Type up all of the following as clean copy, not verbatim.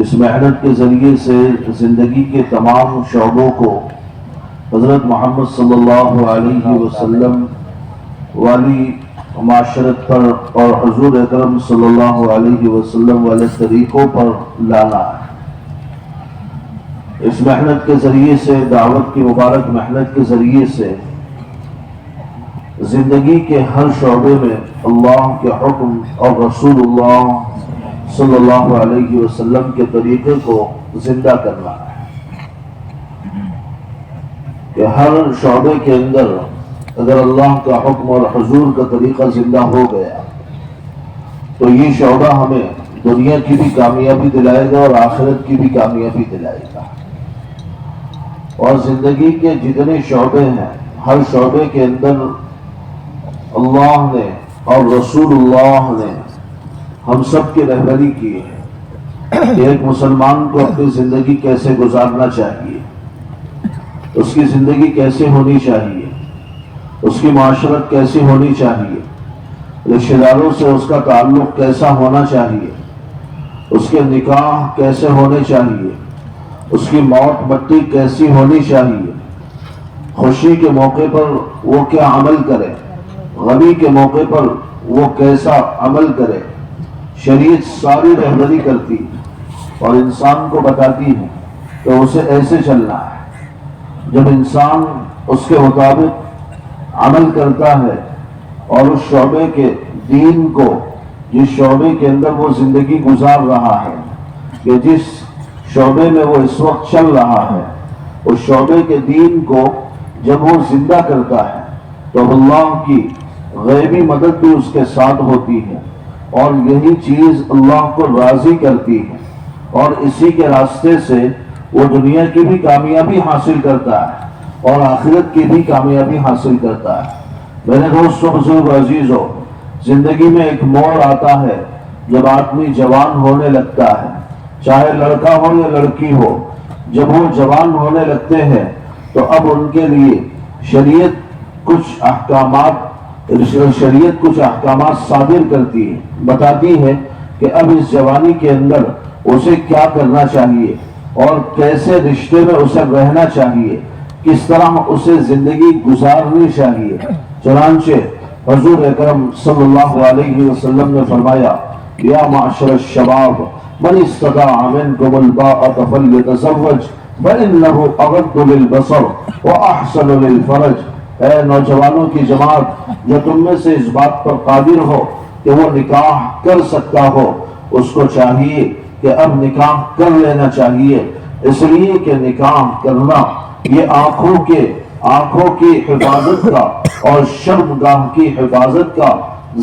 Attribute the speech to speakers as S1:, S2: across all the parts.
S1: اس محنت کے ذریعے سے زندگی کے تمام شعبوں کو حضرت محمد صلی اللہ علیہ وسلم والی معاشرت پر اور حضور اکرم صلی اللہ علیہ وسلم والے طریقوں پر لانا ہے۔ اس محنت کے ذریعے سے، دعوت کی مبارک محنت کے ذریعے سے زندگی کے ہر شعبے میں اللہ کے حکم اور رسول اللہ صلی اللہ علیہ وسلم کے طریقے کو زندہ کرنا ہے کہ ہر شعبے کے اندر اگر اللہ کا حکم اور حضور کا طریقہ زندہ ہو گیا تو یہ شعبہ ہمیں دنیا کی بھی کامیابی دلائے گا اور آخرت کی بھی کامیابی دلائے گا۔ اور زندگی کے جتنے شعبے ہیں، ہر شعبے کے اندر اللہ نے اور رسول اللہ نے ہم سب کی رہبری کی ہے کہ ایک مسلمان کو اپنی زندگی کیسے گزارنا چاہیے، اس کی زندگی کیسے ہونی چاہیے، اس کی معاشرت کیسی ہونی چاہیے، رشتہ داروں سے اس کا تعلق کیسا ہونا چاہیے، اس کے نکاح کیسے ہونے چاہیے، اس کی موت مٹی کیسی ہونی چاہیے، خوشی کے موقع پر وہ کیا عمل کرے، غمی کے موقع پر وہ کیسا عمل کرے۔ شریعت ساری رہبری کرتی ہے اور انسان کو بتاتی ہے کہ اسے ایسے چلنا ہے۔ جب انسان اس کے مطابق عمل کرتا ہے اور اس شعبے کے دین کو، جس شعبے کے اندر وہ زندگی گزار رہا ہے، کہ جس شعبے میں وہ اس وقت چل رہا ہے، اس شعبے کے دین کو جب وہ زندہ کرتا ہے تو اللہ کی غیبی مدد بھی اس کے ساتھ ہوتی ہے، اور یہی چیز اللہ کو راضی کرتی ہے، اور اسی کے راستے سے وہ دنیا کی بھی کامیابی حاصل کرتا ہے اور آخرت کی بھی کامیابی حاصل کرتا ہے۔ میرے دوستو، بزرگ، عزیزو، زندگی میں ایک موڑ آتا ہے جب آدمی جوان ہونے لگتا ہے، چاہے لڑکا ہو یا لڑکی ہو۔ جب وہ جوان ہونے لگتے ہیں تو اب ان کے لیے شریعت کچھ احکامات صادر کرتی ہے، بتاتی ہے کہ اب اس جوانی کے اندر اسے کیا کرنا چاہیے اور کیسے رشتے میں اسے رہنا چاہیے، کس طرح اسے زندگی گزارنی چاہیے۔ چنانچہ حضور اکرم صلی اللہ علیہ وسلم نے فرمایا، یا معاشر الشباب من استطاع منکم الباءۃ فلیتزوج فإنہ اغض للبصر واحسن للفرج۔ اے نوجوانوں کی جماعت، جو تم میں سے اس بات پر قادر ہو کہ وہ نکاح کر سکتا ہو، اس کو چاہیے کہ اب نکاح کر لینا چاہیے، اس لیے کہ نکاح کرنا یہ آنکھوں کی حفاظت کا اور شرمگاہ کی حفاظت کا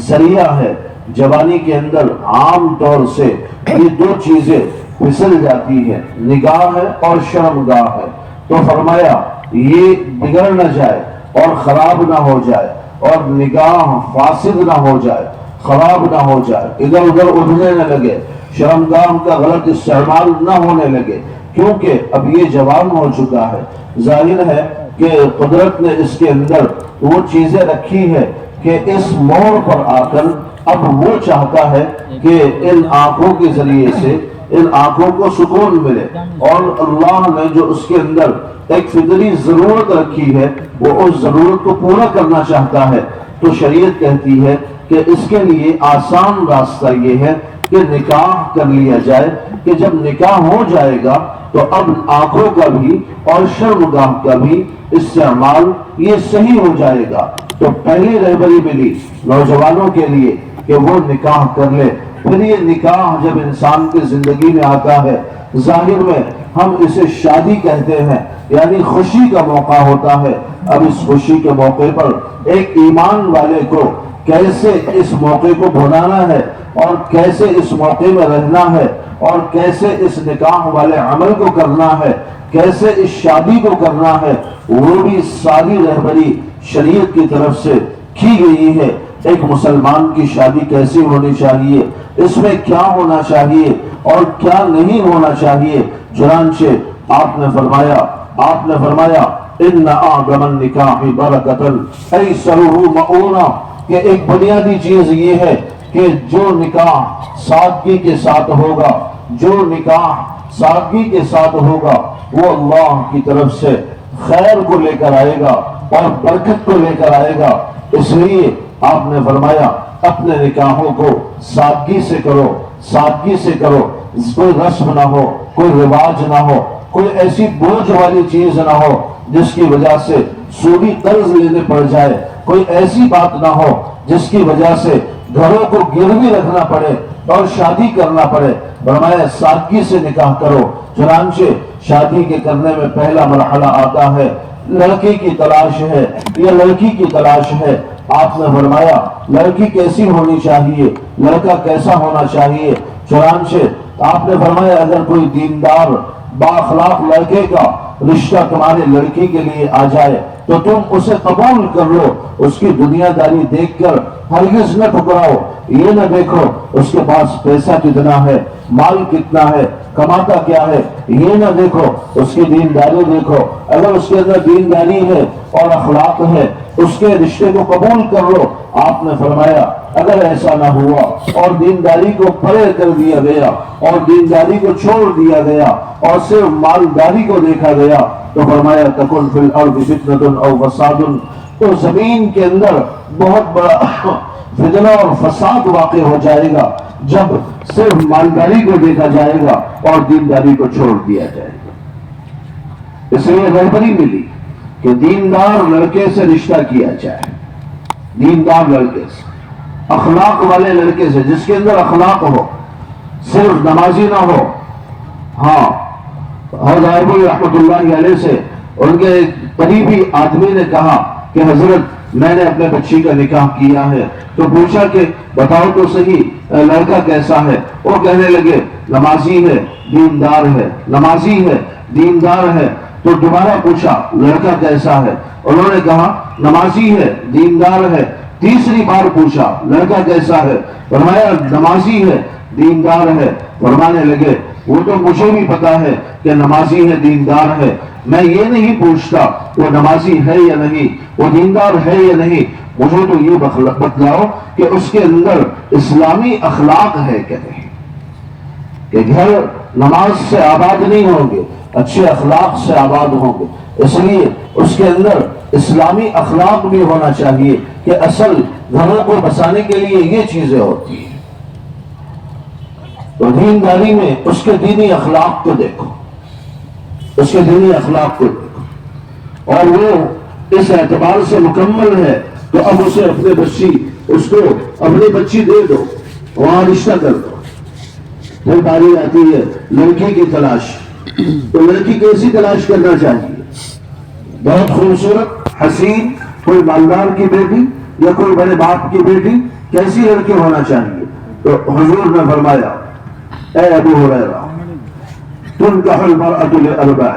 S1: ذریعہ ہے۔ جوانی کے اندر عام طور سے یہ دو چیزیں پھسل جاتی ہیں، نگاہ ہے اور شرمگاہ ہے۔ تو فرمایا یہ بگڑ نہ جائے اور خراب نہ ہو جائے، اور نگاہ فاسد نہ ہو جائے، خراب نہ ہو جائے، ادھر ادھر اڑنے نہ لگے، شرمگاہ کا غلط استعمال نہ ہونے لگے، کیونکہ اب یہ جوان ہو چکا ہے۔ ظاہر ہے کہ قدرت نے اس کے اندر وہ چیزیں رکھی ہے کہ اس موڑ پر آ کر اب وہ چاہتا ہے کہ ان آنکھوں کے ذریعے سے ان آنکھوں کو سکون ملے، اور اللہ نے جو اس کے اندر ایک فطری ضرورت رکھی ہے وہ اس ضرورت کو پورا کرنا چاہتا ہے۔ تو شریعت کہتی ہے کہ اس کے لیے آسان راستہ یہ ہے کہ نکاح کر لیا جائے، کہ جب نکاح ہو جائے گا تو اب آنکھوں کا بھی اور شرمگاہ کا بھی استعمال یہ صحیح ہو جائے گا۔ تو پہلی رہبری ملی نوجوانوں کے لیے کہ وہ نکاح کر لے۔ پھر یہ نکاح جب انسان کی زندگی میں آتا ہے، ظاہر میں ہم اسے شادی کہتے ہیں، یعنی خوشی کا موقع ہوتا ہے۔ اب اس خوشی کے موقع پر ایک ایمان والے کو کیسے اس موقع کو بھلانا ہے اور کیسے اس موقع میں رہنا ہے اور کیسے اس نکاح والے عمل کو کرنا ہے، کیسے اس شادی کو کرنا ہے، وہ بھی ساری رہبری شریعت کی طرف سے کی گئی ہے۔ ایک مسلمان کی شادی کیسی ہونی چاہیے، اس میں کیا ہونا چاہیے اور کیا نہیں ہونا چاہیے۔ چنانچہ آپ نے فرمایا ان اعظم النکاح برکۃ ایسرہ مؤونہ، کہ ایک بنیادی چیز یہ ہے کہ جو نکاح سادگی کے ساتھ ہوگا، جو نکاح سادگی کے ساتھ ہوگا وہ اللہ کی طرف سے خیر کو لے کر آئے گا اور برکت کو لے کر آئے گا۔ اس لیے آپ نے فرمایا اپنے نکاحوں کو سادگی سے کرو، سادگی سے کرو، کوئی رسم نہ ہو، کوئی رواج نہ ہو، کوئی ایسی بوجھ والی چیز نہ ہو جس کی وجہ سے سودی قرض لینے پڑ جائے، کوئی ایسی بات نہ ہو جس کی وجہ سے گھروں کو گروی رکھنا پڑے اور شادی کرنا پڑے۔ فرمایا سادگی سے نکاح کرو۔ چنانچہ شادی کے کرنے میں پہلا مرحلہ آتا ہے لڑکی کی تلاش ہے یا لڑکی کی تلاش ہے۔ آپ نے فرمایا لڑکی کیسی ہونی چاہیے، لڑکا کیسا ہونا چاہیے۔ چنانچہ آپ نے فرمایا اگر کوئی دیندار بااخلاق لڑکے کا رشتہ تمہاری لڑکی کے لیے آ جائے تو تم اسے قبول کر لو، اس کی دنیا داری دیکھ کر ہرگز نہ ٹھکراؤ۔ یہ نہ دیکھو اس کے پاس پیسہ کتنا ہے، مال کتنا ہے، کماتا کیا ہے، یہ نہ دیکھو، اس کی دینداری دیکھو۔ اگر اس کے اندر دینداری ہے اور اخلاق ہے اس کے رشتے کو قبول کر لو۔ آپ نے فرمایا اگر ایسا نہ ہوا اور دینداری کو پرے کر دیا گیا اور دینداری کو چھوڑ دیا گیا اور صرف مالداری کو دیکھا گیا تو فرمایا تکن فی الارض فتنۃ او فساد، تو زمین کے اندر بہت بڑا فتنہ اور فساد واقع ہو جائے گا جب صرف مالداری کو دیکھا جائے گا اور دینداری کو چھوڑ دیا جائے گا۔ اس لیے رہبری ملی کہ دیندار لڑکے سے رشتہ کیا جائے، دیندار لڑکے سے، اخلاق والے لڑکے سے، جس کے اندر اخلاق ہو، صرف نمازی نہ ہو۔ ہاں حضرت رحمۃ اللہ علیہ سے ان کے قریبی آدمی نے کہا کہ حضرت میں نے اپنے بچی کا نکاح کیا ہے، تو پوچھا کہ بتاؤ تو صحیح لڑکا کیسا ہے؟ وہ کہنے لگے نمازی ہے، دیندار ہے، نمازی ہے، دیندار ہے۔ تو دوبارہ پوچھا لڑکا کیسا ہے؟ انہوں نے کہا نمازی ہے، دیندار ہے۔ تیسری بار پوچھا لڑکا کیسا ہے؟ فرمایا نمازی ہے، دیندار ہے۔ فرمانے لگے وہ تو مجھے بھی پتا ہے کہ نمازی ہے، دیندار ہے، میں یہ نہیں پوچھتا وہ نمازی ہے یا نہیں، وہ دیندار ہے یا نہیں، مجھے تو یہ بتلاؤ کہ اس کے اندر اسلامی اخلاق ہے کہ نہیں۔ کہ گھر نماز سے آباد نہیں ہوں گے، اچھے اخلاق سے آباد ہوں گے۔ اس لیے اس کے اندر اسلامی اخلاق بھی ہونا چاہیے کہ اصل گھروں کو بسانے کے لیے یہ چیزیں ہوتی ہیں۔ تو دینداری میں اس کے دینی اخلاق کو دیکھو، اس کے دینی اخلاق کو دیکھو، اور وہ اس اعتبار سے مکمل ہے تو اب اسے اس کو اپنی بچی دے دو، وہاں رشتہ کر دو۔ پھر باری آتی ہے لڑکی کی تلاش، تو لڑکی کیسی تلاش کرنا چاہیے؟ بہت خوبصورت، حسین، کوئی مالدار کی بیٹی یا کوئی بڑے باپ کی بیٹی، کیسی لڑکی ہونا چاہیے؟ تو حضور نے فرمایا اے ابو ہریرہ تنکح المرأة لأربع،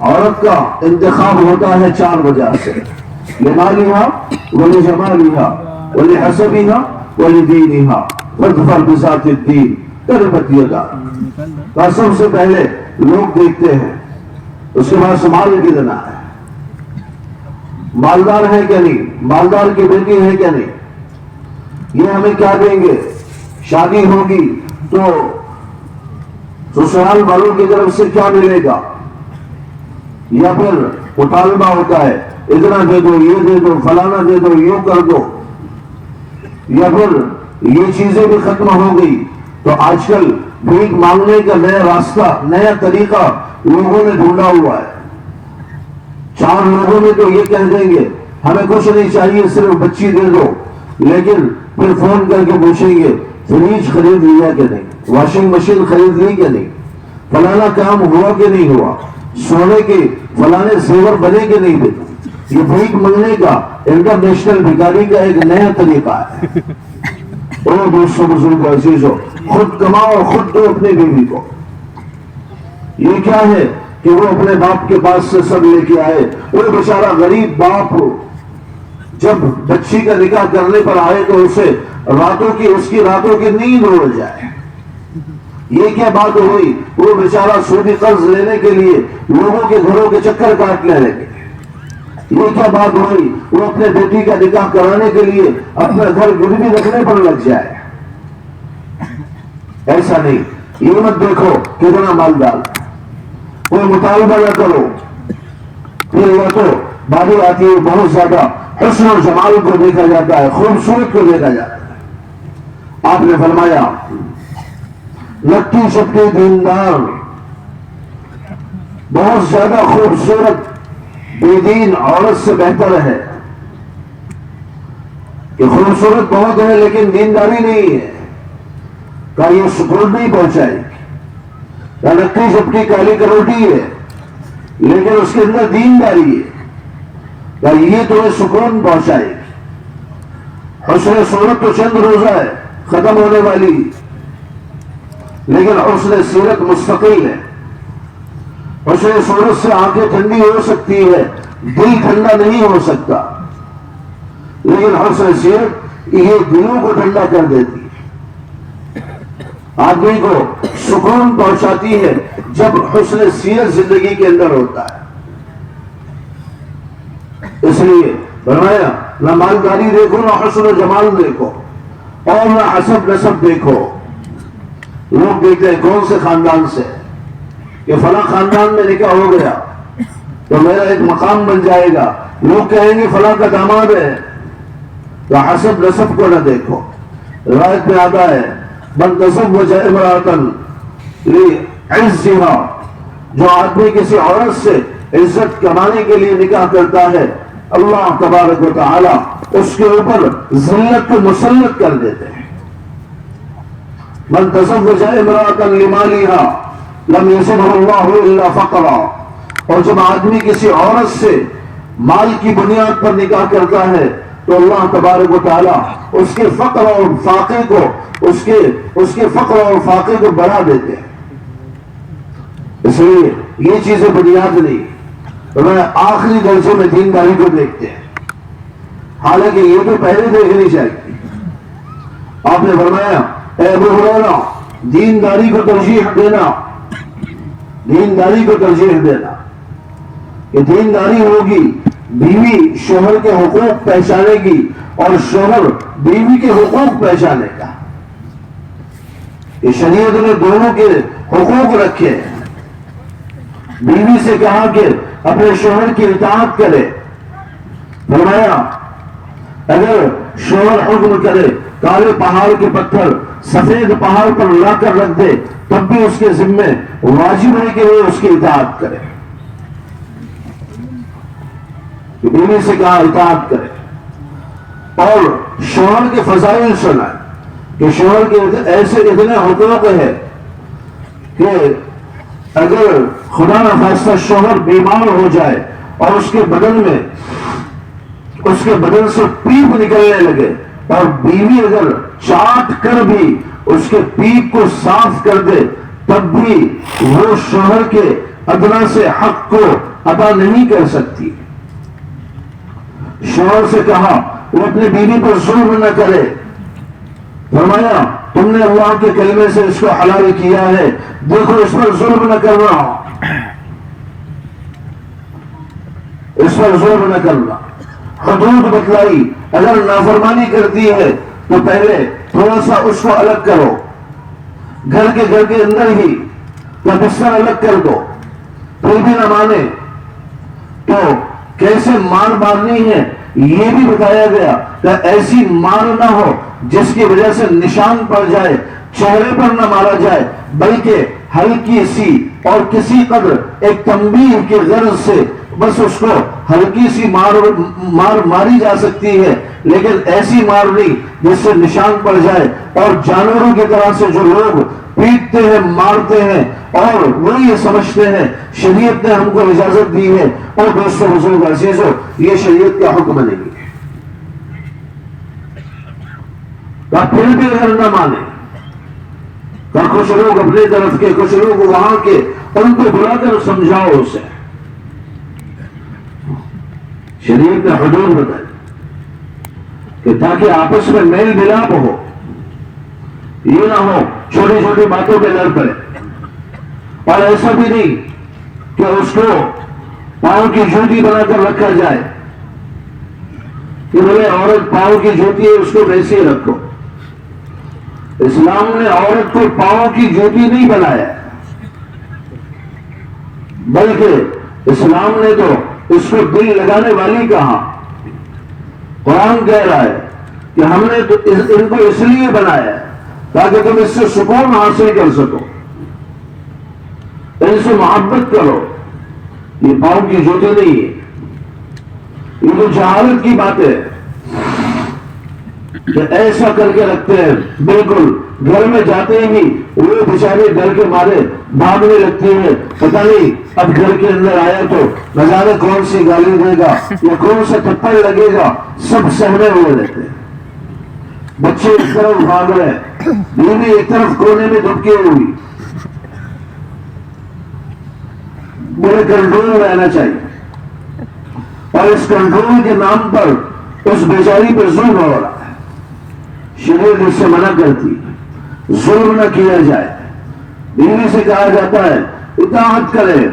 S1: عورت کا انتخاب ہوتا ہے 4 وجہ سے، لمالها ولجمالها ولحسبها ولدینها فاظفر بذات الدین تربت یداک۔ سب سے پہلے لوگ دیکھتے ہیں، اس کے بعد مال کتنا ہے، مالدار ہے کہ نہیں، مالدار کی بیٹی ہے کہ نہیں، یہ ہمیں کیا دیں گے۔ شادی ہوگی تو سسرال والوں کی طرف سے کیا ملے گا، یا پھر مطالبہ ہوتا ہے اتنا دے دو، یہ دے دو، فلانا دے دو، یہ کر دو، یا پھر یہ چیزیں بھی ختم ہو گئی تو آج کل بھیک مانگنے کا نیا راستہ، نیا طریقہ لوگوں نے ڈھونڈا ہوا ہے۔ 4 لوگوں میں تو یہ کہہ دیں گے ہمیں کچھ نہیں چاہیے، صرف بچی دے دو، لیکن پھر فون کر کے پوچھیں گے فریج خرید لیا کہ نہیں، واشنگ مشین خرید لی کہ نہیں، فلانا کام ہوا کہ نہیں ہوا، سونے کے فلانے زیور بنے کہ نہیں بنے۔ یہ بھیک مانگنے کا انٹرنیشنل بھکاری کا ایک نیا طریقہ ہے۔ اور دوستوں بزرگ عزیزوں، خود کماؤ، خود دو اپنے بیوی کو۔ یہ کیا ہے کہ وہ اپنے باپ کے پاس سے سب لے کے آئے، وہ بیچارہ غریب باپ جب بچی کا نکاح کرنے پر آئے تو اس کی راتوں کی نیند اڑ جائے۔ یہ کیا بات ہوئی، وہ بیچارہ سودی قرض لینے کے لیے لوگوں کے گھروں کے چکر کاٹنے لگے۔ یہ کیا بات ہوئی، وہ اپنے بیٹی کا نکاح کرانے کے لیے اپنا گھر گروی رکھنے پر لگ جائے۔ ایسا نہیں، یہ مت دیکھو کتنا مالدار، کوئی مطالبہ نہ کرو، پھر یہ تو باری آتی ہے بہت زیادہ حسن و جمال کو دیکھا جاتا ہے، خوبصورت کو دیکھا جاتا ہے۔ آپ نے فرمایا لٹی چپٹی دیندار بہت زیادہ خوبصورت بے دین عورت سے بہتر ہے کہ خوبصورت بہت ہے لیکن دینداری نہیں ہے، کہ یہ سکون نہیں پہنچائے گی، یا لٹی چپٹی کالی کروٹی ہے لیکن اس کے اندر دینداری ہے، کہ یہ تمہیں سکون پہنچائے گی۔ حسن صورت تو چند روزہ ہے، ختم ہونے والی، لیکن حسن سیرت مستقل ہے۔ حسن صورت سے آنکھیں ٹھنڈی ہو سکتی ہے، دل ٹھنڈا نہیں ہو سکتا، لیکن حسن سیرت یہ دلوں کو ٹھنڈا کر دیتی ہے، آدمی کو سکون پہنچاتی ہے جب حسن سیرت زندگی کے اندر ہوتا ہے۔ اس لیے فرمایا نہ مالداری دیکھو، نہ حسن و جمال دیکھو، اور نہ حسب نسب دیکھو۔ لوگ دیکھتے ہیں کون سے خاندان سے، کہ فلاں خاندان میں نکاح ہو گیا تو میرا ایک مقام بن جائے گا، لوگ کہیں گے فلاں کا داماد ہے، تو حسب نسب کو نہ دیکھو۔ روایت میں آتا ہے من تزوج امرأة لعزها، جو آدمی کسی عورت سے عزت کمانے کے لیے نکاح کرتا ہے، اللہ تبارک و تعالی اس کے اوپر ذلت کو مسلط کر دیتے ہیں۔ من تزوج امرأة لمالها لم يصبه الله الا فقرا، اور جب آدمی کسی عورت سے مال کی بنیاد پر نکاح کرتا ہے تو اللہ تبارک و تعالی اس کے فقر اور فاقے کو اس کے فقر اور فاقے کو بڑھا دیتے ہیں۔ اس لیے یہ چیزیں بنیاد نہیں، میں آخری درجے میں دینداری کو دیکھتے ہیں، حالانکہ یہ تو پہلے دیکھنی چاہیے۔ آپ نے فرمایا اے ابو ہریرہ دینداری کو ترجیح دینا، دینداری کو ترجیح دینا، کہ دینداری ہوگی بیوی شوہر کے حقوق پہچانے گی اور شوہر بیوی کے حقوق پہچانے گا، کہ شریعت نے دونوں کے حقوق رکھے۔ بیوی سے کہا کہ اپنے شوہر کی اطاعت کرے، فرمایا اگر شوہر حکم کرے کالے پہاڑ کے پتھر سفید پہاڑ پر لا کر رکھ دے تب بھی اس کے ذمے واجب ہے کہ وہ اس کی اطاعت کرے، بیوی سے کہا اطاعت کرے۔ اور شوہر کے فضائل سنا کہ شوہر کے ایسے اتنے حقوق ہے کہ اگر خدا نہ خواستہ شوہر بیمار ہو جائے اور اس کے بدن سے پیپ نکلنے لگے اور بیوی اگر چاٹ کر بھی اس کے پیپ کو صاف کر دے تب بھی وہ شوہر کے ادنا سے حق کو ادا نہیں کر سکتی۔ شوہر سے کہا وہ اپنی بیوی پر ظلم نہ کرے، فرمایا تم نے اللہ کے کلمے سے اس کو حلال کیا ہے، دیکھو اس پر ظلم نہ کرنا، اس پر ظلم نہ کرنا۔ حدود بتلائی، اگر نافرمانی کرتی ہے تو پہلے تھوڑا سا اس کو الگ کرو، گھر کے اندر ہی یا بستر الگ کر دو، پھر بھی نہ مانے تو کیسے مار مارنی ہے یہ بھی بتایا گیا، کہ ایسی مار نہ ہو جس کی وجہ سے نشان پڑ جائے، چہرے پر نہ مارا جائے، بلکہ ہلکی سی اور کسی قدر ایک تنبیہ کی غرض سے بس اس کو ہلکی سی مار ماری جا سکتی ہے، لیکن ایسی مار نہیں جس سے نشان پڑ جائے اور جانوروں کی طرح سے جو لوگ پیٹتے ہیں مارتے ہیں اور وہ یہ سمجھتے ہیں شریعت نے ہم کو اجازت دی ہے۔ اور دوستوں بزرگ عزیزوں یہ شریعت کا حکم نہیں ہے، پھر بھی اگر نہ مانے کچھ لوگ اپنی طرف کے کچھ لوگ وہاں کے ان کو بلا کر سمجھاؤ اسے، شریعت نے حدود بتائی کہ تاکہ آپس میں میل ملاپ ہو، یہ نہ ہو چھوٹی چھوٹی باتوں پہ لڑ پڑے۔ اور ایسا بھی نہیں کہ اس کو پاؤں کی جوتی بنا کر رکھا جائے کہ بولے عورت پاؤں کی جوتی ہے اس کو ویسے ہی رکھو، اسلام نے عورت کو پاؤں کی جوتی نہیں بنایا، بلکہ اسلام نے تو اس کو دل لگانے والی کہا۔ قرآن کہہ رہا ہے کہ ہم نے تو ان کو اس لیے بنایا ہے تاکہ تم اس سے سکون حاصل کر سکو، ان سے محبت کرو۔ یہ پاؤں کی جوتی نہیں ہے، یہ تو جہالت کی بات ہے کہ ایسا کر کے رکھتے ہیں، بالکل گھر میں جاتے ہی وہ بیچارے ڈر کے مارے بھاگنے لگتی ہیں، پتہ نہیں اب گھر کے اندر آیا تو نہ جانے کون سی گالی دے گا یا کون سا تھپڑ لگے گا، سب سہمے ہوئے رہتے ہیں۔ بچے ایک طرف بھاگ رہے ہیں، بیوی ایک طرف کونے میں دبکی ہوئی۔ بڑے کنٹرول رہنا چاہیے، اور اس کنٹرول کے نام پر اس بیچاری پر ظلم ہو رہا ہے۔ شریعت اس سے منع کرتی ہے، ظلم نہ کیا جائے۔ بیوی سے کہا جاتا ہے اطاعت کرے۔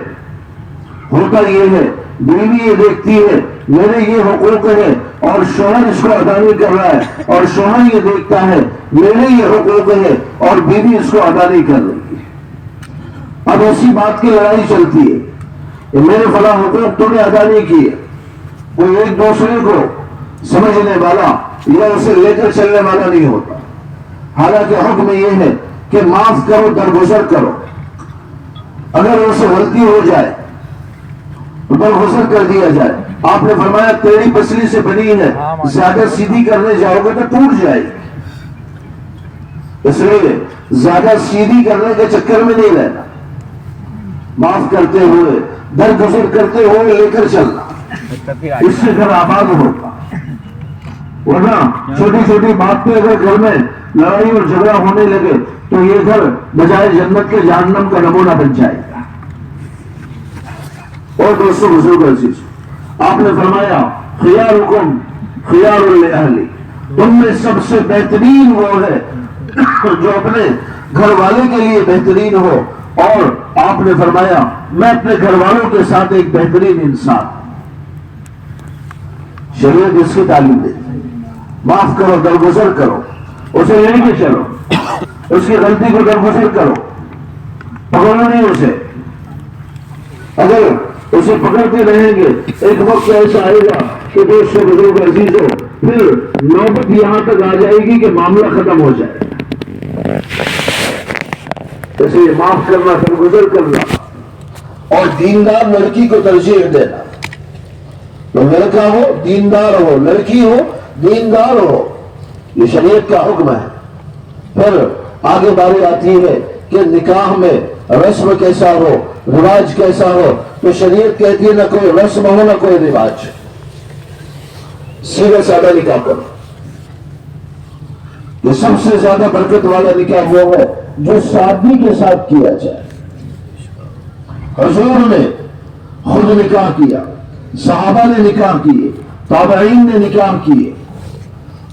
S1: ہوتا یہ ہے بیوی یہ دیکھتی ہے میرے یہ حقوق ہے اور شوہر اس کو ادا نہیں کر رہا ہے، اور شوہر یہ دیکھتا ہے میرے یہ حقوق ہے اور بیوی اس کو ادا نہیں کر رہی ہے۔ اب ایسی بات کی لڑائی چلتی ہے کہ میرے فلاں حقوق تم نے ادا نہیں کیے۔ کوئی ایک دوسرے کو سمجھنے والا یا اسے لے کر چلنے والا نہیں ہوتا۔ حالانکہ حکم یہ ہے کہ معاف کرو، درگزر کرو۔ اگر ان سے غلطی ہو جائے تو درگزر کر دیا جائے۔ آپ نے فرمایا تیری پسلی سے بنی ہے، زیادہ سیدھی کرنے جاؤ گے تو ٹوٹ جائے گی، اس لیے زیادہ سیدھی کرنے کے چکر میں نہیں رہنا، معاف کرتے ہوئے درگزر کرتے ہوئے لے کر چلنا، اس سے گھر آباد ہوگا۔ ورنہ چھوٹی چھوٹی بات پہ اگر گھر میں لڑائی اور جھگڑا ہونے لگے تو یہ گھر بجائے جنت کے جہنم کا نمونہ بن جائے گا۔ اور دوستوں بزرگ عزیز، آپ نے فرمایا خیارکم خیار لأہلی، تم میں سب سے بہترین وہ ہے جو اپنے گھر والے کے لیے بہترین ہو، اور آپ نے فرمایا میں اپنے گھر والوں کے ساتھ ایک بہترین انسان ہوں۔ شریعت اس کی تعلیم دیتی ہے، معاف کرو، درگزر کرو، اسے لے کے چلو، اس کی غلطی کو درگزر کرو، پکڑو نہیں اسے۔ اگر اسے پکڑتے رہیں گے ایک وقت ایسا آئے گا کہ دوستوں بزرگ عزیزوں پھر نوبت یہاں تک آ جائے گی کہ معاملہ ختم ہو جائے گا۔ اسے معاف کرنا، درگزر کرنا، اور دیندار لڑکی کو ترجیح دینا۔ تو لڑکا ہو دیندار ہو، لڑکی ہو دیندار ہو، یہ شریعت کا حکم ہے۔ پھر آگے باری آتی ہے کہ نکاح میں رسم کیسا ہو، رواج کیسا ہو، تو شریعت کہتی ہے نہ کوئی رسم ہو نہ کوئی رواج، سیدھا سادہ نکاح کرو۔ یہ سب سے زیادہ برکت والا نکاح وہ ہے جو سادگی کے ساتھ کیا جائے۔ حضور نے خود نکاح کیا، صحابہ نے نکاح کیے، تابعین نے نکاح کیے،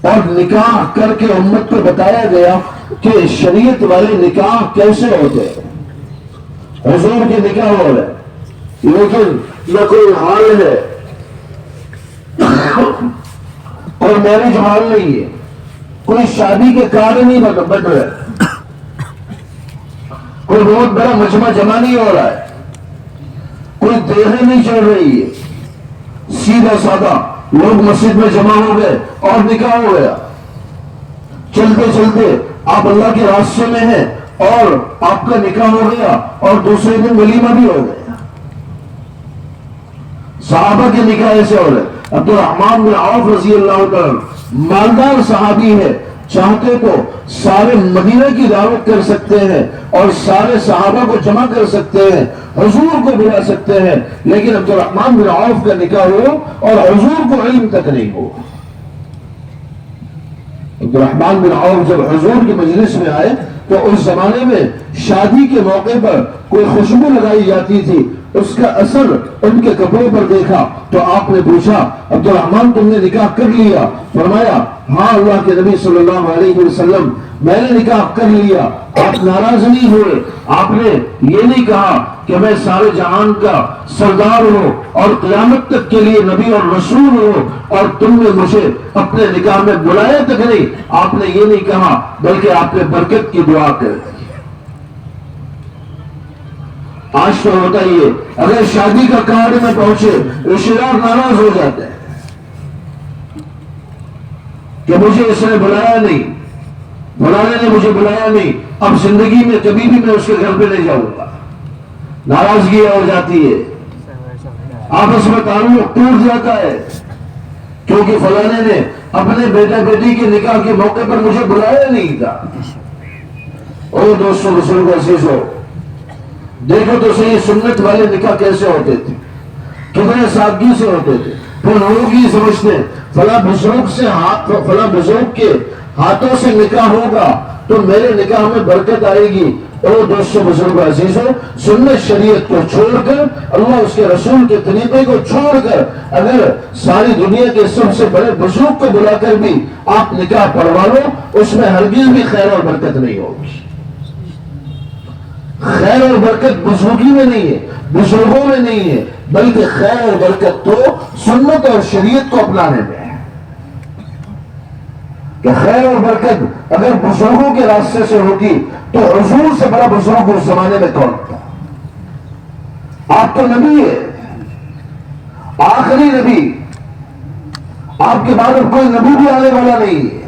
S1: اور نکاح کر کے امت کو بتایا گیا کہ شریعت والے نکاح کیسے ہوتے ہیں۔ حضور کے نکاح ہو رہے لیکن نہ کوئی حال ہے اور میرج حال نہیں ہے، کوئی شادی کے کارڈ نہیں بن رہے، کوئی بہت بڑا مجمع جمع نہیں ہو رہا ہے، کوئی دیریں نہیں چل رہی ہے، سیدھا سادہ لوگ مسجد میں جمع ہو گئے اور نکاح ہو گیا۔ چلتے چلتے آپ اللہ کے راستے میں ہیں اور آپ کا نکاح ہو گیا اور دوسرے دن ولیمہ بھی ہو گیا۔ صحابہ کے نکاح ایسے ہو رہے۔ عبدالرحمن بن عوف رضی اللہ تعالیٰ مالدار صحابی ہے، چاہتے تو سارے مدینہ کی دعوت کر سکتے ہیں اور سارے صحابہ کو جمع کر سکتے ہیں، حضور کو بلا سکتے ہیں، لیکن عبدالرحمن بن عوف کا نکاح ہو اور حضور کو علم تک نہیں ہو۔ عبدالرحمن بن عوف جب حضور کی مجلس میں آئے تو اس زمانے میں شادی کے موقع پر کوئی خوشبو لگائی جاتی تھی، اس کا اثر ان کے کپڑوں پر دیکھا تو آپ نے پوچھا عبدالرحمن تم نے نکاح کر لیا؟ فرمایا ہاں اللہ کے نبی صلی اللہ علیہ وسلم میں نے نکاح کر لیا، آپ ناراض نہیں ہوئے، آپ نے یہ نہیں کہا کہ میں سارے جہان کا سردار ہوں اور قیامت تک کے لیے نبی اور رسول ہوں اور تم نے مجھے اپنے نکاح میں بلایا تک نہیں، آپ نے یہ نہیں کہا، بلکہ آپ نے برکت کی دعا کر دی۔ آج تو ہوتا ہی ہے، اگر شادی کا کارڈ میں پہنچے رشتے دار ناراض ہو جاتے ہیں کہ مجھے اس نے بلایا نہیں، بلانے نے مجھے بلایا نہیں، اب زندگی میں کبھی بھی میں اس کے گھر پہ نہیں جاؤں گا، ناراضگی ہو جاتی ہے، آپس میں تعلق ٹوٹ جاتا ہے، کیونکہ فلانے نے اپنے بیٹا بیٹی کے نکاح کے موقع پر مجھے بلایا نہیں تھا۔ اور دوستوں بزرگوں عزیزوں، دیکھو تو صحیح سنت والے نکاح کیسے ہوتے تھے، کتنے سادگی سے ہوتے تھے۔ پھر لوگ یہ سمجھتے ہیں فلاں بزرگ کے ہاتھوں سے نکاح ہوگا تو میرے نکاح میں برکت آئے گی۔ اور دوستوں بزرگوں عزیزوں، سنت شریعت کو چھوڑ کر، اللہ اس کے رسول کے طریقے کو چھوڑ کر، اگر ساری دنیا کے سب سے بڑے بزرگ کو بلا کر بھی آپ نکاح پڑھوا لو، اس میں ہرگز بھی خیر اور برکت نہیں ہوگی۔ خیر اور برکت بزرگی میں نہیں ہے، بزرگوں میں نہیں ہے، بلکہ خیر اور برکت تو سنت اور شریعت کو اپنانے میں ہے۔ کہ خیر اور برکت اگر بزرگوں کے راستے سے ہوتی تو حضور سے بڑا بزرگ اس زمانے میں کون تھا؟ آپ تو نبی ہے، آخری نبی، آپ کے بعد اب کوئی نبی بھی آنے والا نہیں ہے،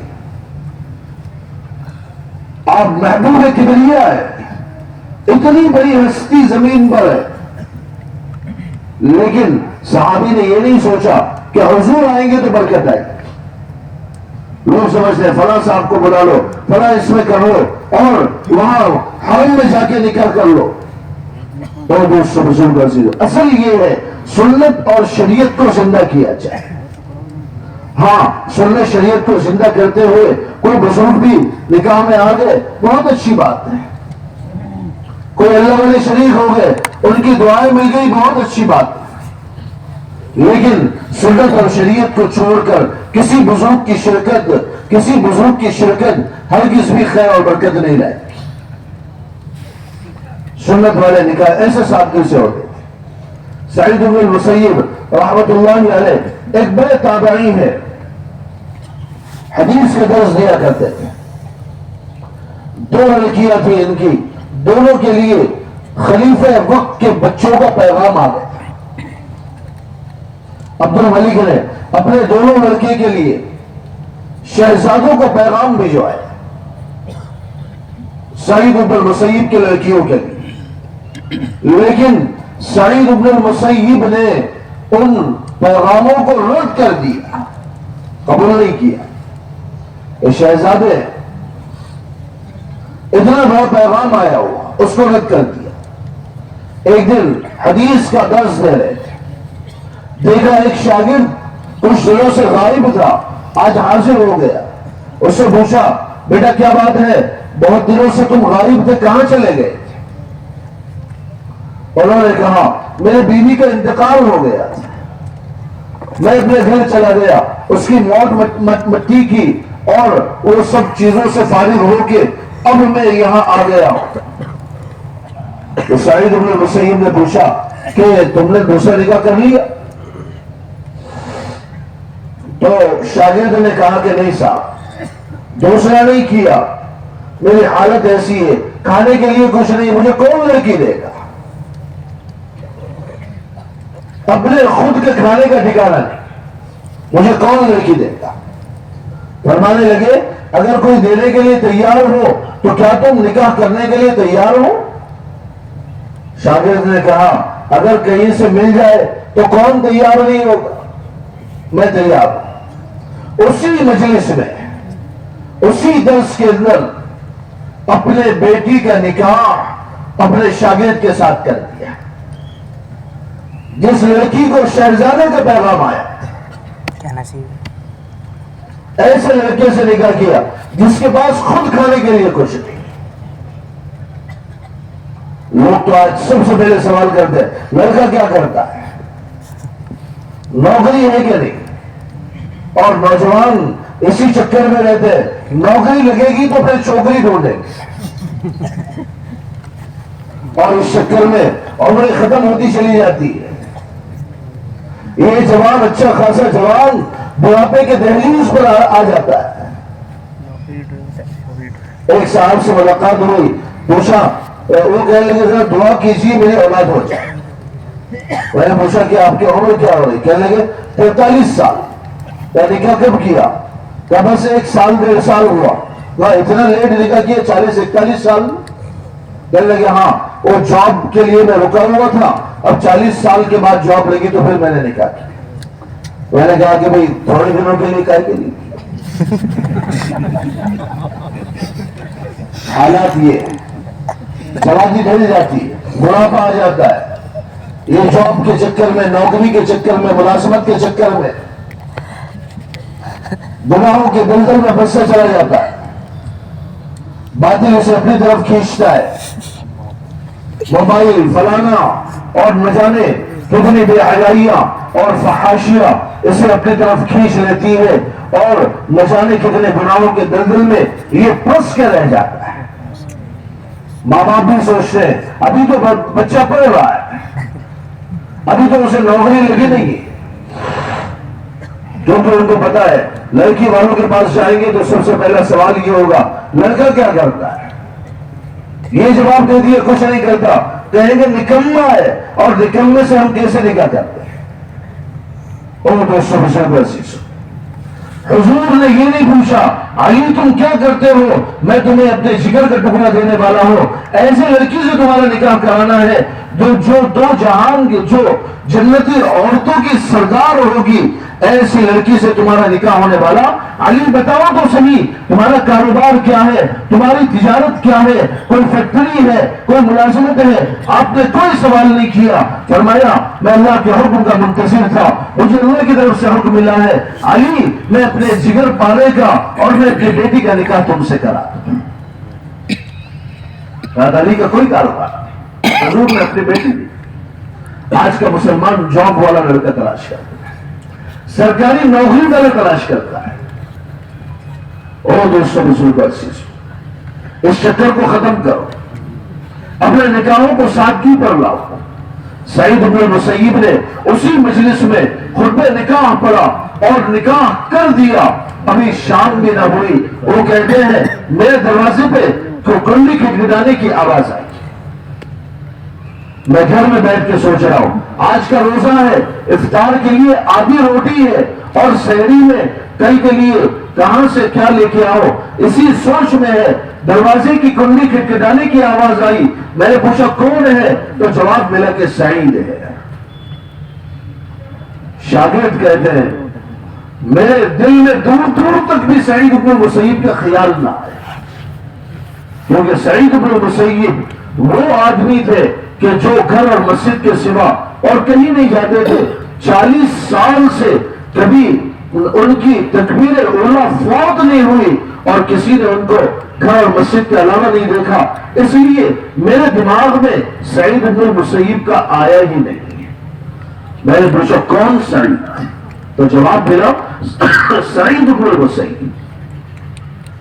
S1: آپ محبوب کبریا ہے، اتنی بڑی ہستی زمین پر ہے، لیکن صحابی نے یہ نہیں سوچا کہ حضور آئیں گے تو برکت آئے گی۔ لوگ سمجھتے ہیں فلاں صاحب کو بلا لو، فلاں اس میں کر لو، اور وہاں حرم میں جا کے نکاح کر لو۔ اور دوستوں بزرگ عزیزوں، اصل یہ ہے سنت اور شریعت کو زندہ کیا جائے۔ ہاں، سنت شریعت کو زندہ کرتے ہوئے کوئی بزرگ بھی نکاح میں آ گئے، بہت اچھی بات ہے۔ کوئی اللہ والے شریک ہو گئے، ان کی دعائیں مل گئی، بہت اچھی بات ہے۔ لیکن سنت اور شریعت کو چھوڑ کر کسی بزرگ کی شرکت ہرگز بھی خیر اور برکت نہیں لائے گی۔ سنت والے نکاح ایسے سادگی سے ہوتے تھے۔ سعید بن المسیب رحمت اللہ علیہ ایک بڑے تابعی ہے، حدیث کے درس دیا کرتے تھے۔ دو لڑکیاں تھیں ان کی، دونوں کے لیے خلیفہ وقت کے بچوں کا پیغام آ گیا۔ عبد الملک نے اپنے دونوں لڑکے کے لیے شہزادوں کا پیغام بھیجوایا، سعید بن المسیب کی لڑکیوں کے لیے، لیکن سعید بن المسیب نے ان پیغاموں کو رد کر دیا، قبول نہیں کیا۔ یہ شہزادے اتنا بڑا پیغام آیا ہوا، اس کو رد کر دیا۔ ایک دن حدیث کا درس دے رہے تھے، دیکھا ایک شاگرد کچھ دنوں سے غائب تھا، آج حاضر ہو گیا۔ اس سے پوچھا، بیٹا کیا بات ہے، بہت دنوں سے تم غائب تھے، کہاں چلے گئے؟ انہوں نے کہا میرے بیوی کا انتقال ہو گیا، میں اپنے گھر چلا گیا، اس کی موت مٹی کی، اور وہ سب چیزوں سے فارغ ہو کے اب میں یہاں آ گیا ہوں۔ تو سعید بن المسیب نے پوچھا کہ تم نے دوسرا نکاح کر لیا؟ تو شاگرد نے کہا کہ نہیں صاحب، دوسرا نہیں کیا، میری حالت ایسی ہے، کھانے کے لیے کچھ نہیں، مجھے کون لڑکی دے گا؟ اپنے خود کے کھانے کا ٹھکانا نہیں، مجھے کون لڑکی دے گا؟ فرمانے لگے اگر کوئی دینے کے لیے تیار ہو تو کیا تم نکاح کرنے کے لیے تیار ہو؟ شاگرد نے کہا اگر کہیں سے مل جائے تو کون تیار نہیں ہوگا، میں تیار ہوں۔ اسی مجلس میں، اسی درس کے اندر اپنے بیٹی کا نکاح اپنے شاگرد کے ساتھ کر دیا۔ جس لڑکی کو شہزادے کا پیغام آیا، ایسے لڑکے سے نکاح کیا جس کے پاس خود کھانے کے لیے کچھ نہیں۔ لوگ تو آج سب سے پہلے سوال کرتے ہیں لڑکا کیا کرتا ہے، نوکری ہے کہ نہیں، اور نوجوان اسی چکر میں رہتے ہیں نوکری لگے گی تو پھر چوکری ڈھونڈیں گے، اور اس چکر میں عمریں ختم ہوتی چلی جاتی ہے۔ یہ جوان اچھا خاصا جوان بڑھاپے کے دہلیز پر آ جاتا ہے۔ ایک صاحب سے ملاقات ہوئی، پوچھا، وہ کہنے لگے ذرا دعا کیجیے میری اولاد ہو جائے۔ میں نے پوچھا کہ آپ کی عمر کیا ہو رہی؟ کہنے لگے 43 سال۔ میں نے کہا کب کیا؟ کہا بس 1 سال 1.5 سال ہوا۔ کہا اتنا لیٹ نکاح کیا 40-41 سال؟ کہنے لگے ہاں، وہ جاب کے لیے میں رکا ہوا تھا، اب 40 سال کے بعد جاب لگی تو پھر میں نے نکاح کیا۔ میں نے کہا کہ بھائی تھوڑے دنوں کے لیے کہہ کے نہیں، حالات یہ جوانی ڈھل جاتی ہے، بڑھاپا آ جاتا ہے، یہ جاب کے چکر میں، نوکری کے چکر میں، ملازمت کے چکر میں گناہوں کے دلدل میں پھنسا چلا جاتا ہے، باطل اسے اپنی طرف کھینچتا ہے، موبائل فلانا اور نہ جانے کتنی بے حیائیاں اور فحاشیاں اسے اپنی طرف کھینچ لیتی ہے، اور نہ جانے کتنے گناہوں کے دلدل میں یہ پھنس کے رہ جاتا ہے۔ ماں باپ بھی سوچتے ہیں ابھی تو بچہ پڑھ رہا ہے، ابھی تو اسے نوکری لگی نہیں ہے، کیونکہ ان کو پتا ہے لڑکی والوں کے پاس جائیں گے تو سب سے پہلا سوال یہ ہوگا لڑکا کیا کرتا ہے؟ یہ جواب دے دیا کچھ نہیں کرتا، کہیں گے نکما ہے، اور نکمے سے ہم کیسے نکاح کرتے ہیں؟ اور دوستوں بزرگ عزیزوں، حضور نے یہ نہیں پوچھا علی تم کیا کرتے ہو، میں تمہیں اپنے جگر کا ٹکڑا دینے والا ہوں، ایسے لڑکی سے تمہارا نکاح کرانا ہے جو دو جہان کی، جو جنتی عورتوں کی سردار ہوگی، ایسی لڑکی سے تمہارا نکاح ہونے والا۔ علی بتاؤ تو صحیح تمہارا کاروبار کیا ہے، تمہاری تجارت کیا ہے، کوئی فیکٹری ہے، کوئی ملازمت ہے؟ آپ نے کوئی سوال نہیں کیا، فرمایا میں اللہ کے حکم کا منتظر تھا، مجھے اللہ کی طرف سے حکم ملا ہے علی میں اپنے جگر پالے کا اور میں اپنی بیٹی کا نکاح تم سے کرا دوں۔ علی کا کوئی کاروبار نہیں، حضور نے اپنی بیٹی دی۔ آج کا مسلمان جاب والا لڑکا تلاش کرتا ہے، سرکاری نوکری والا تلاش کرتا ہے۔ اور دوستوں بزرگ عزیزوں، اس چکر کو ختم کرو، اپنے نکاحوں کو سادگی پر لاؤ۔ سعید بن المسیب نے اسی مجلس میں خطبہ نکاح پڑھا اور نکاح کر دیا، ابھی شام بھی نہ ہوئی، وہ کہتے ہیں میرے دروازے پہ کنڈی کھٹکھٹانے کی آواز آئی، میں گھر میں بیٹھ کے سوچ رہا ہوں آج کا روزہ ہے، افطار کے لیے آدھی روٹی ہے اور سحری میں کل کے لیے کہاں سے کیا لے کے آؤ، اسی سوچ میں ہے، دروازے کی کنڈی کھٹکھٹانے کی آواز آئی، میں نے پوچھا کون ہے تو جواب ملا کہ سعید ہے۔ شاگرد کہتے ہیں میرے دل میں دور دور تک بھی سعید بن المسیب کا خیال نہ آیا، کیونکہ سعید بن المسیب وہ آدمی تھے کہ جو گھر اور مسجد کے سوا اور کہیں نہیں جاتے تھے، 40 سال سے کبھی ان کی تکبیر اولیٰ فوت نہیں ہوئی اور کسی نے ان کو گھر اور مسجد کے علاوہ نہیں دیکھا، اس لیے میرے دماغ میں سعید بن المسیب کا آیا ہی نہیں۔ میں نے پوچھا کون سعید؟ تو جواب ملا سعید بن المسیب۔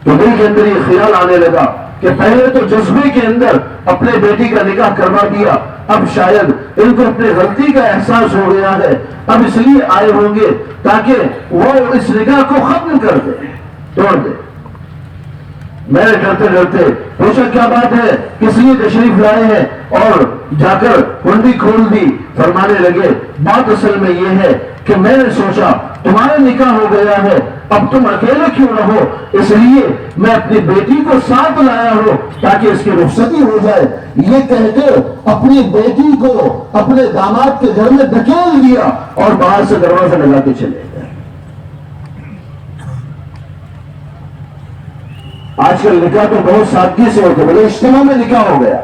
S1: تو دل کے اندر یہ خیال آنے لگا کہ پہلے تو جذبے کے اندر اپنے بیٹی کا نکاح کروا دیا، اب شاید ان کو اپنے غلطی کا احساس ہو گیا ہے، اب اس لیے آئے ہوں گے تاکہ وہ اس نکاح کو ختم کر دے، توڑ دے۔ میں نے ڈرتے ڈرتے پوچھا کیا بات ہے، کس لیے تشریف لائے ہیں، اور جا کر کنڈی کھول دی۔ فرمانے لگے بات اصل میں یہ ہے کہ میں نے سوچا تمہارا نکاح ہو گیا ہے، اب تم اکیلے کیوں نہ ہو، اس لیے میں اپنی بیٹی کو ساتھ لایا ہوں تاکہ اس کی رخصتی ہو جائے۔ یہ کہہ کے اپنی بیٹی کو اپنے داماد کے گھر میں دھکیل دیا اور باہر سے دروازہ لگا کے چلے گئے۔ آج کل نکاح تو بہت سادگی سے ہوتے، بڑے اجتماع میں نکاح ہو گیا،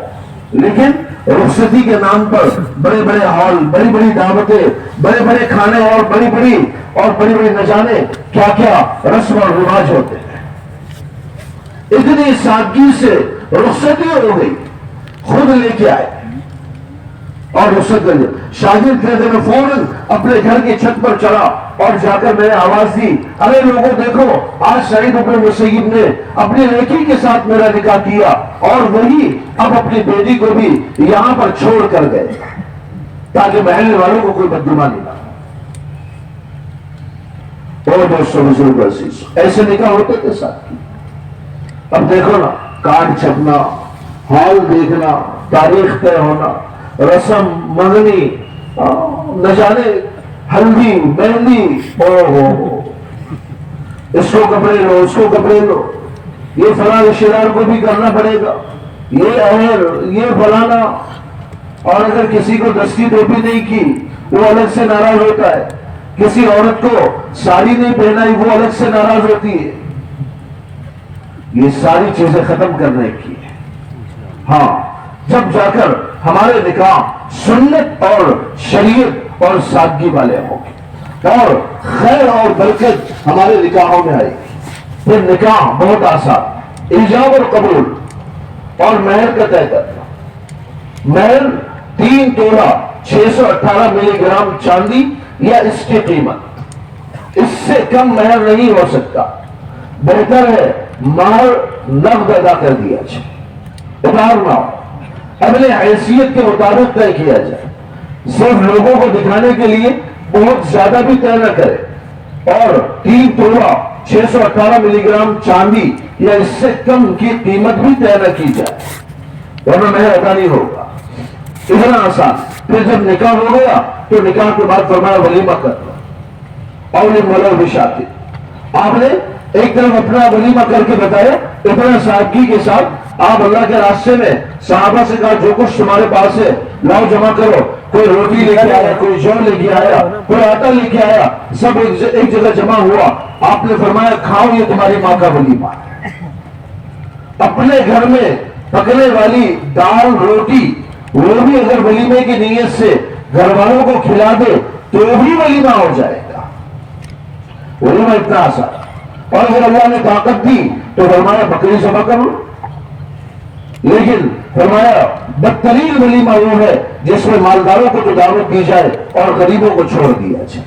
S1: لیکن رخصتی کے نام پر بڑے بڑے ہال، بڑی بڑی دعوتیں، بڑے بڑے کھانے اور بڑی بڑی نہ جانے کیا کیا رسم اور رواج ہوتے ہیں۔ اتنی سادگی سے رخصتی ہو گئی، خود لے کے آئے، اور رخصت کر دیا. شاگرد تھے میں فوراً اپنے گھر کی چھت پر چڑھا اور جا کر میں نے آواز دی, ارے لوگوں دیکھو, آج سعید بن مسیب نے اپنی لڑکی کے ساتھ میرا نکاح کیا اور وہی اب اپنی بیٹی کو بھی یہاں پر چھوڑ کر گئے تاکہ محلے والوں کو کوئی بدگمانی نہ. اور دوستوں بزرگ عزیز, ایسے نکاح ہوتے کے ساتھ. اب دیکھو نا, کارڈ چھپنا, ہال دیکھنا, تاریخ طے ہونا, رسم منگنی, نہ جانے ہلدی مہندی, اس کو کپڑے لو, اس کو کپڑے لو, یہ فلاں رشتے دار کو بھی کرنا پڑے گا, یہ اہل, یہ فلانا. اور اگر کسی کو دستی ٹوپی نہیں کی وہ الگ سے ناراض ہوتا ہے, کسی عورت کو ساڑی نہیں پہنائی وہ الگ سے ناراض ہوتی ہے. یہ ساری چیزیں ختم کرنے کی ہے. ہاں, جب جا کر ہمارے نکاح سنت اور شریعت اور سادگی والے ہوں گے اور خیر اور برکت ہمارے نکاحوں میں آئے گی. پھر نکاح بہت آسان, ایجاب اور قبول اور مہر کا طے کرنا. مہر 3 تولہ 618 ملی گرام چاندی یا اس کی قیمت, اس سے کم مہر نہیں ہو سکتا. بہتر ہے مہر نقد ادا کر دیا جائے, ادھار نہ ہو, اپنے حیثیت کے مطابق طے کیا جائے. صرف لوگوں کو دکھانے کے لیے بہت زیادہ بھی طے نہ کرے, اور 3 تولہ 618 ملی گرام چاندی یا اس سے کم کی قیمت بھی طے نہ کی جائے, ورنہ مہر ادا نہیں ہوگا. اتنا آسان. پھر جب نکاح ہو گیا تو نکاح کے بعد فرمایا ولیمہ کرنا, اور ولو بشاطر. آپ نے ایک طرف اپنا ولیمہ کر کے بتایا, اتنا سادگی کے ساتھ آپ اللہ کے راستے میں صحابہ سے کہا جو کچھ تمہارے پاس ہے لاؤ جمع کرو. کوئی روٹی لے کے آیا, کوئی جو لے کے آیا, کوئی آٹا لے کے آیا, سب ایک جگہ جمع ہوا. آپ نے فرمایا کھاؤ, یہ تمہاری ماں کا ولیمہ ہے. اپنے گھر میں پکنے والی دال روٹی وہ بھی اگر ولیمے کی نیت سے گھر والوں کو کھلا دے تو بھی ولیمہ ہو جائے گا. ولیمہ اتنا آسان. اور اگر اللہ نے طاقت دی تو فرمایا بکری ذبح کر لو, لیکن فرمایا بدترین ولیمہ وہ ہے جس میں مالداروں کو تو دعوت دی جائے اور غریبوں کو چھوڑ دیا جائے.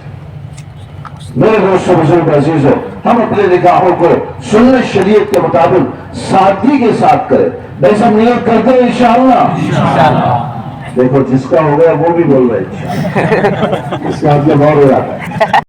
S1: میرے دوستوں بزرگ عزیزوں, ہم اپنے نکاحوں کو سنت شریعت کے مطابق سادگی کے ساتھ کریں. بس ہم نیت کرتے ہیں انشاءاللہ. دیکھو جس کا ہو گیا وہ بھی بول رہے ہیں, اس کا مطلب اور ہو جاتا ہے.